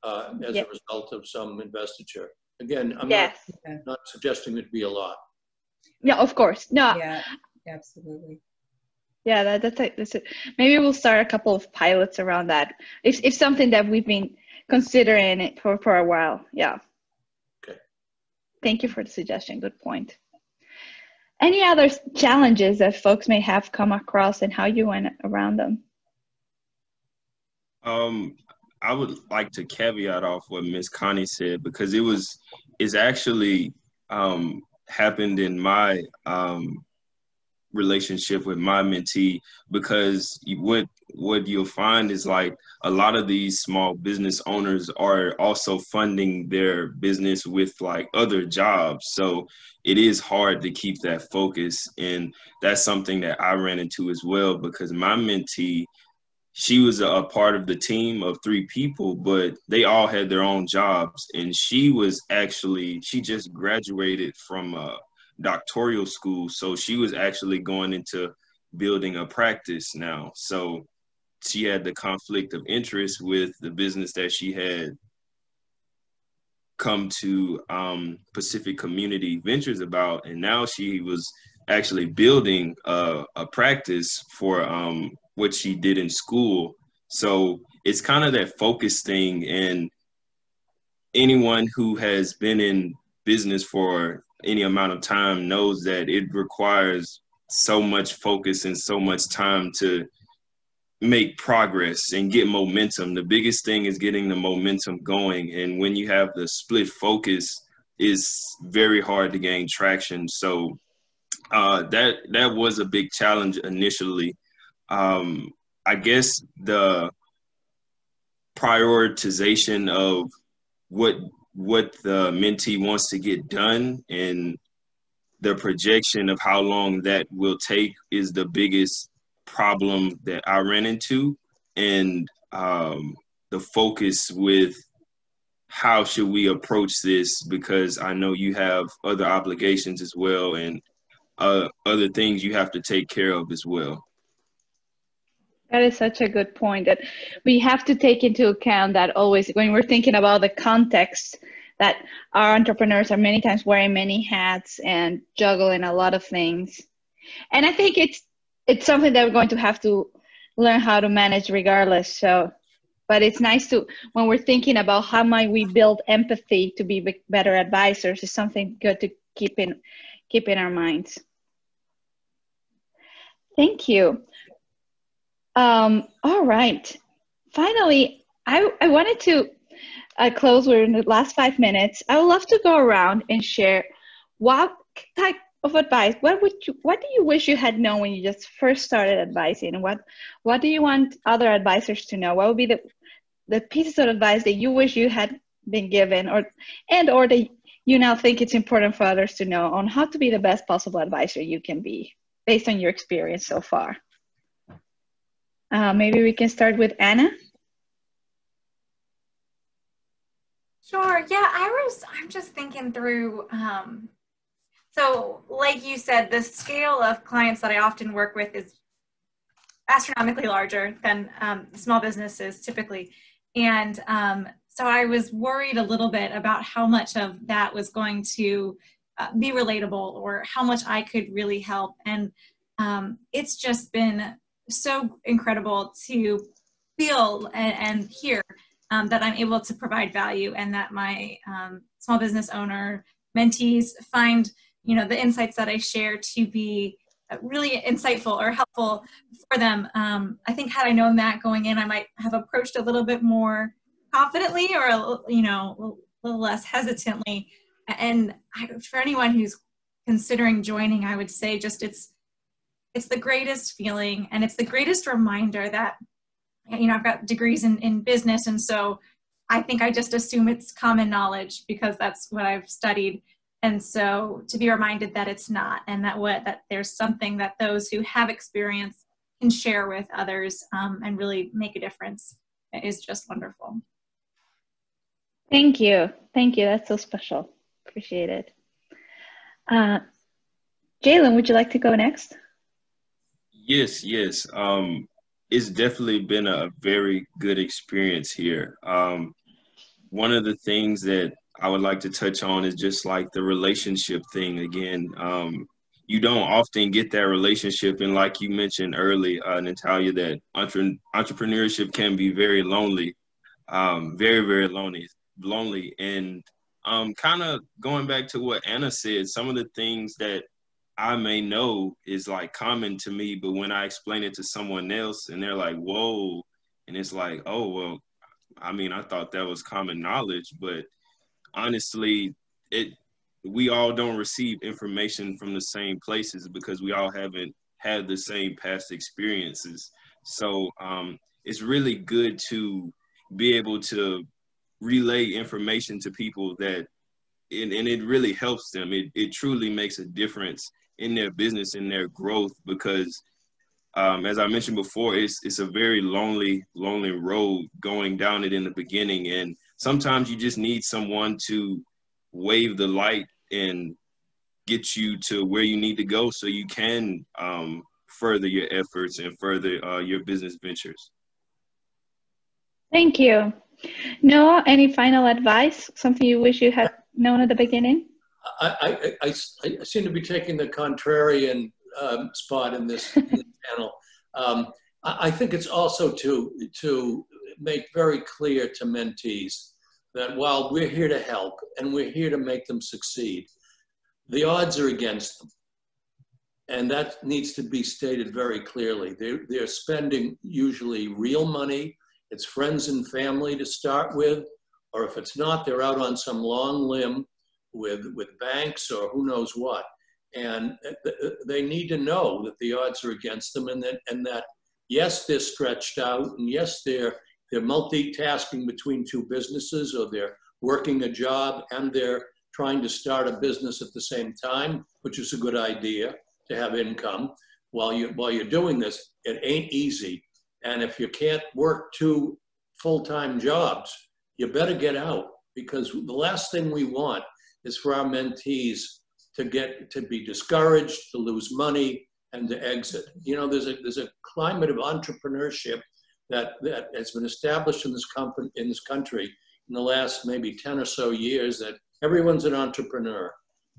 as a result of some investiture. Again, I'm not suggesting it be a lot. Yeah, of course. No. Yeah, absolutely. Yeah, that's it. Maybe we'll start a couple of pilots around that. It's something that we've been considering it for a while. Yeah. Okay. Thank you for the suggestion. Good point. Any other challenges that folks may have come across and how you went around them? I would like to caveat off what Ms. Connie said, because it's actually happened in my relationship with my mentee, because what what you'll find is like a lot of these small business owners are also funding their business with like other jobs. So it is hard to keep that focus. And that's something that I ran into as well, because my mentee, she was a part of the team of 3 people, but they all had their own jobs. And she just graduated from a doctoral school. So she was actually going into building a practice now. So she had the conflict of interest with the business that she had come to Pacific Community Ventures about. And now she was actually building a practice for what she did in school. So it's kind of that focus thing. And anyone who has been in business for any amount of time knows that it requires so much focus and so much time to make progress and get momentum. The biggest thing is getting the momentum going. And when you have the split focus, it's very hard to gain traction. So that was a big challenge initially. I guess the prioritization of what the mentee wants to get done and the projection of how long that will take is the biggest problem that I ran into. And the focus with how should we approach this, because I know you have other obligations as well and other things you have to take care of as well. That is such a good point, that we have to take into account that always when we're thinking about the context, that our entrepreneurs are many times wearing many hats and juggling a lot of things. And I think it's something that we're going to have to learn how to manage regardless. So, but it's nice to, when we're thinking about how might we build empathy to be better advisors, is something good to keep in our minds. Thank you. All right. Finally, I wanted to close. We're in the last 5 minutes. I would love to go around and share what type of advice, what do you wish you had known when you just first started advising? And what do you want other advisors to know? What would be the pieces of advice that you wish you had been given, or that you now think it's important for others to know on how to be the best possible advisor you can be based on your experience so far? Maybe we can start with Anna. Sure. Yeah, I'm just thinking through, so like you said, the scale of clients that I often work with is astronomically larger than small businesses typically. And so I was worried a little bit about how much of that was going to be relatable, or how much I could really help. And it's just been so incredible to feel and hear that I'm able to provide value, and that my small business owner mentees find, the insights that I share to be really insightful or helpful for them. I think had I known that going in, I might have approached a little bit more confidently, or a little less hesitantly. And for anyone who's considering joining, I would say just it's the greatest feeling, and it's the greatest reminder that, I've got degrees in business, and so I think I just assume it's common knowledge because that's what I've studied. And so to be reminded that it's not, and that there's something that those who have experience can share with others and really make a difference is just wonderful. Thank you. That's so special. Appreciate it. Jaelon, would you like to go next? Yes. It's definitely been a very good experience here. One of the things that I would like to touch on is just like the relationship thing again. You don't often get that relationship. And like you mentioned early, Natalia, that entrepreneurship can be very lonely, very, very lonely. And kind of going back to what Anna said, some of the things that I may know is like common to me, but when I explain it to someone else and they're like, whoa, and it's like, oh, well, I mean, I thought that was common knowledge, but honestly, we all don't receive information from the same places because we all haven't had the same past experiences. So it's really good to be able to relay information to people that, and it really helps them. It truly makes a difference in their business, in their growth, because as I mentioned before, it's a very lonely road going down it in the beginning. And sometimes you just need someone to wave the light and get you to where you need to go so you can further your efforts and further your business ventures. Thank you. Noah, any final advice? Something you wish you had known at the beginning? I seem to be taking the contrarian spot in this panel. I think it's also to make very clear to mentees that while we're here to help and we're here to make them succeed, the odds are against them. And that needs to be stated very clearly. They're spending usually real money. It's friends and family to start with, or if it's not, they're out on some long limb with banks or who knows what. And they need to know that the odds are against them, and that yes, they're stretched out, and yes, they're multitasking between two businesses, or they're working a job and they're trying to start a business at the same time, which is a good idea to have income while you're doing this. It ain't easy. And if you can't work two full-time jobs, you better get out, because the last thing we want is for our mentees to be discouraged, to lose money, and to exit. You know, there's a climate of entrepreneurship that has been established in this country in the last maybe 10 or so years, that everyone's an entrepreneur.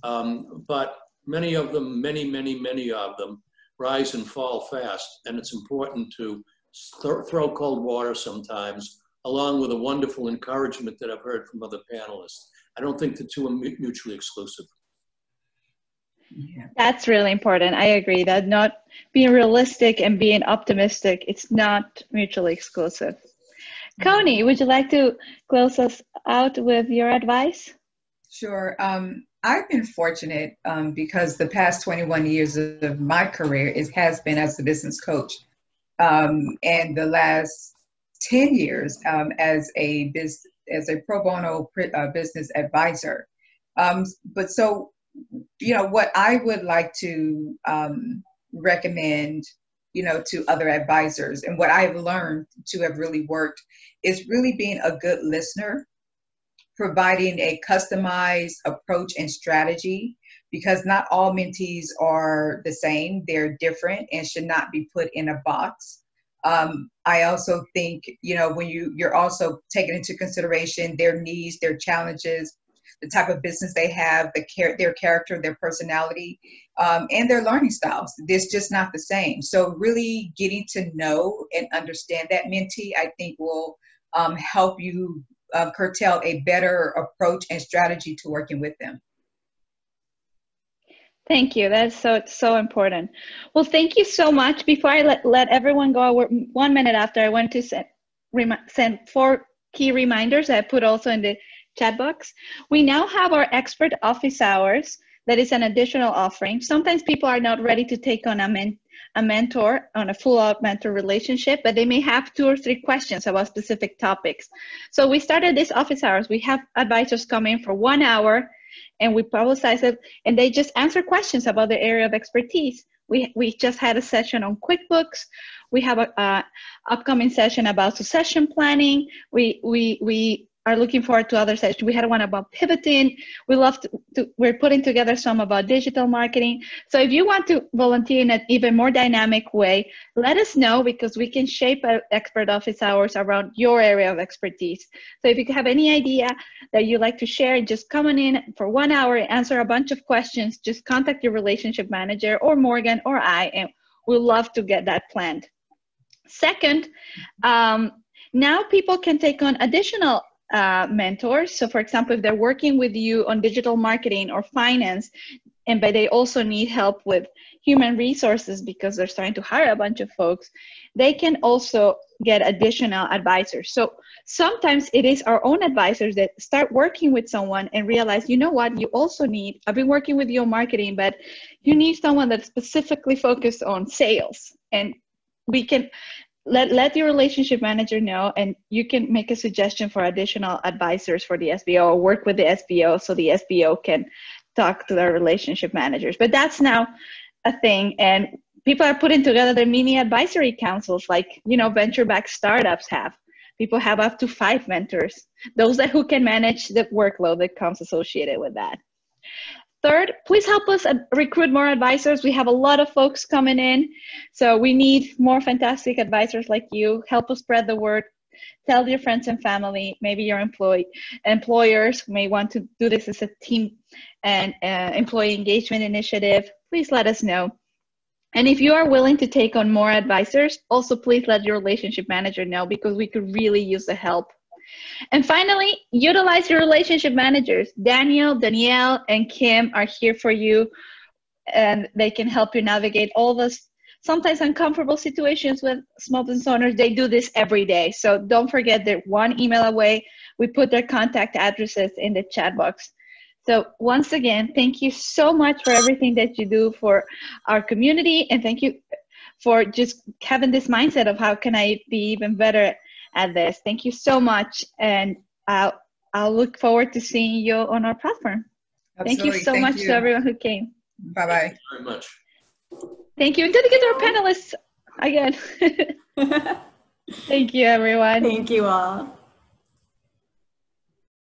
But many of them, many of them rise and fall fast. And it's important to throw cold water sometimes, along with a wonderful encouragement that I've heard from other panelists. I don't think the two are mutually exclusive. Yeah. That's really important. I agree that not being realistic and being optimistic, it's not mutually exclusive. Connie, would you like to close us out with your advice? Sure. I've been fortunate because the past 21 years of my career has been as a business coach, and the last 10 years as a pro bono business advisor. But so, you know, what I would like to recommend, you know, to other advisors, and what I've learned to have really worked, is really being a good listener, providing a customized approach and strategy, because not all mentees are the same. They're different and should not be put in a box. I also think, you know, when you're also taking into consideration their needs, their challenges, the type of business they have, their character, their personality, and their learning styles. It's just not the same. So really getting to know and understand that mentee, I think, will help you curtail a better approach and strategy to working with them. Thank you. That's so important. Well, thank you so much. Before I let everyone go, 1 minute after, I want to send 4 key reminders I put also in the chat box. We now have our expert office hours. That is an additional offering. Sometimes people are not ready to take on a mentor, on a full-out mentor relationship, but they may have 2 or 3 questions about specific topics. So we started this office hours. We have advisors come in for 1 hour, and we publicize it, and they just answer questions about their area of expertise. We just had a session on QuickBooks. We have a upcoming session about succession planning. We are looking forward to other sessions. We had one about pivoting. We're putting together some about digital marketing. So if you want to volunteer in an even more dynamic way, let us know, because we can shape our expert office hours around your area of expertise. So if you have any idea that you'd like to share, just coming in for 1 hour, answer a bunch of questions, just contact your relationship manager or Morgan or I, and we'd love to get that planned. Second, now people can take on additional mentors. So for example, if they're working with you on digital marketing or finance, but they also need help with human resources because they're starting to hire a bunch of folks, they can also get additional advisors. So sometimes it is our own advisors that start working with someone and realize, you know what, you also need, I've been working with you on marketing, but you need someone that's specifically focused on sales. And we can let your relationship manager know, and you can make a suggestion for additional advisors for the SBO, or work with the SBO so the SBO can talk to their relationship managers. But that's now a thing, and people are putting together their mini advisory councils, like, you know, venture-backed startups have. People have up to 5 mentors, those who can manage the workload that comes associated with that. Third, please help us recruit more advisors. We have a lot of folks coming in, so we need more fantastic advisors like you. Help us spread the word. Tell your friends and family. Maybe your employers may want to do this as a team and employee engagement initiative. Please let us know. And if you are willing to take on more advisors, also please let your relationship manager know, because we could really use the help. And finally, utilize your relationship managers. Danielle, and Kim are here for you, and they can help you navigate all those sometimes uncomfortable situations with small business owners. They do this every day. So don't forget, they're one email away. We put their contact addresses in the chat box. So once again, thank you so much for everything that you do for our community. And thank you for just having this mindset of how can I be even better at this. Thank you so much. And I'll look forward to seeing you on our platform. Absolutely. Thank you so much to everyone who came. Bye-bye. Thank you very much. Thank you. And to our panelists again. Thank you, everyone. Thank you all.